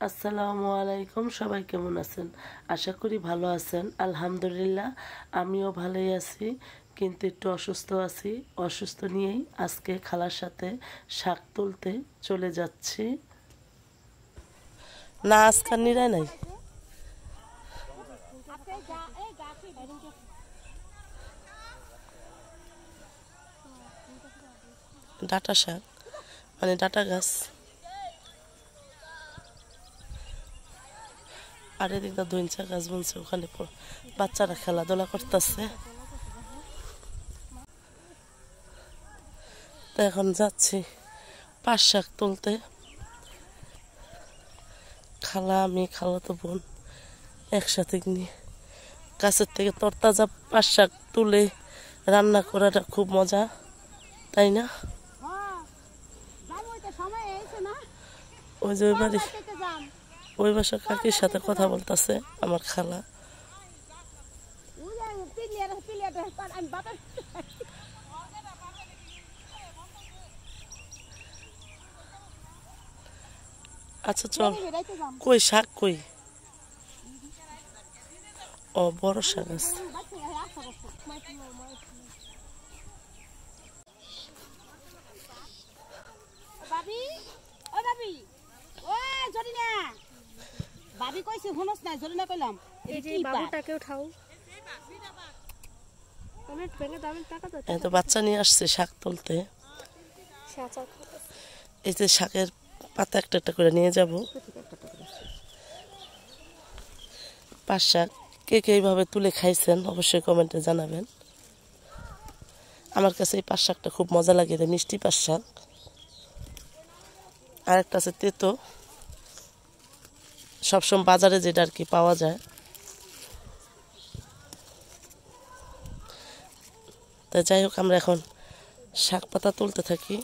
আসসালামু আলাইকুম। সবাই কেমন আছেন? আশা করি ভালো আছেন। আলহামদুলিল্লাহ আমিও ভালোই আছি, কিন্তু একটু অসুস্থ আছি। অসুস্থ নিয়েই আজকে খালার সাথে শাক তুলতে চলে যাচ্ছি। না আজকাল নিরায় নাই, ডাঁটা শাক মানে ডাঁটা গাছ। আর এদিকটা দইঞ্চা গাছ বুনছে, ওখানে বাচ্চারা খেলাধুলা করতেছে। তো এখন যাচ্ছি পাট শাক তুলতে। খালা, আমি, খালাতো বোন একসাথে নিয়ে গাছের থেকে তরতাজা পাট শাক তুলে রান্না করাটা খুব মজা, তাই না? ওই যে ওই বাসার কাকির সাথে কথা বলতেছে আমার খালা। আচ্ছা চল, কই শাক কই? ও বড় শাক আছে। ভাবি কইছে শুনছ না, জরিনা কইলাম এই যে বাবুটাকে উঠাও। কমেন্ট ভেঙে দামের টাকা দাও। এত বাচ্চা নিয়ে আসছে শাক তুলতে। এই যে শাকের পাতা একটা একটা করে নিয়ে যাব। পাট শাক কে কে এইভাবে তুলে খাইছেন অবশ্যই কমেন্টে জানাবেন। আমার কাছে এই পাট শাকটা খুব মজা লাগে, এটা মিষ্টি পাট শাক। আর একটা আছে তেতো, সবসময় বাজারে যেটা আর কি পাওয়া যায়। তা যাই হোক, আমরা এখন শাক পাতা তুলতে থাকি।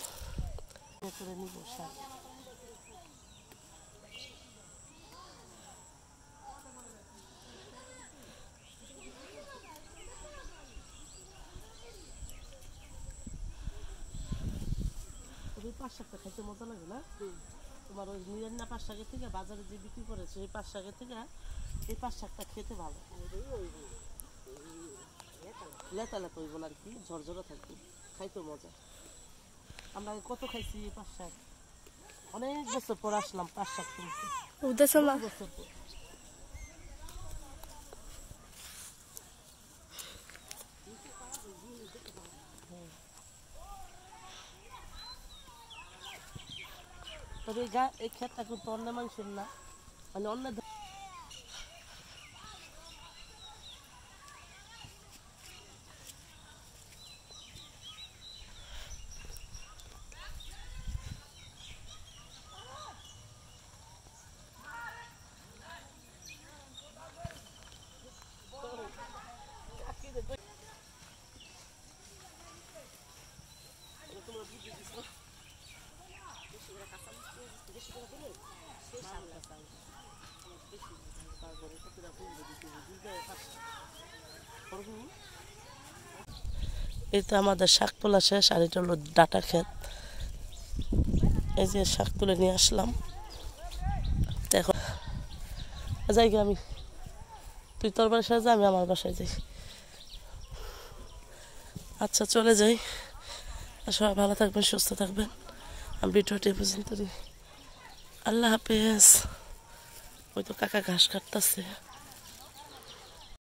পাট শাকটা খাইতে মজা লাগে না? তোমার ওই নিরান্না পাট শাকের থেকে বাজারে যে বিক্রি করে সেই পাট শাকের থেকে এই পাট শাকটা খেতে ভালো। লেতা লেতা হইব না আর কি, ঝরঝরা থাকবে, খাইতে মজা। আমরা কত খাইছি এই পাট শাক, অনেক বছর পর আসলাম পাট শাক তুলতে। বছর পর। তবে এই ক্ষেতটা কিন্তু অন্য মানুষের না, মানে অন্য এই তো আমাদের শাক তোলা শেষ। আর এটা হলো ডাটা ক্ষেত। এই যে শাক তুলে নিয়ে আসলাম। এখন যাই গে, আমি তুই তোর বাসায় যা, আমি আমার বাসায় যাই। আচ্ছা চলে যাই। সবাই ভালো থাকবেন, সুস্থ থাকবেন। আমি ভিডিওটি পর্যন্ত। আল্লাহ হাফেজ। ওই তো কাকা ঘাস কাটতেছে।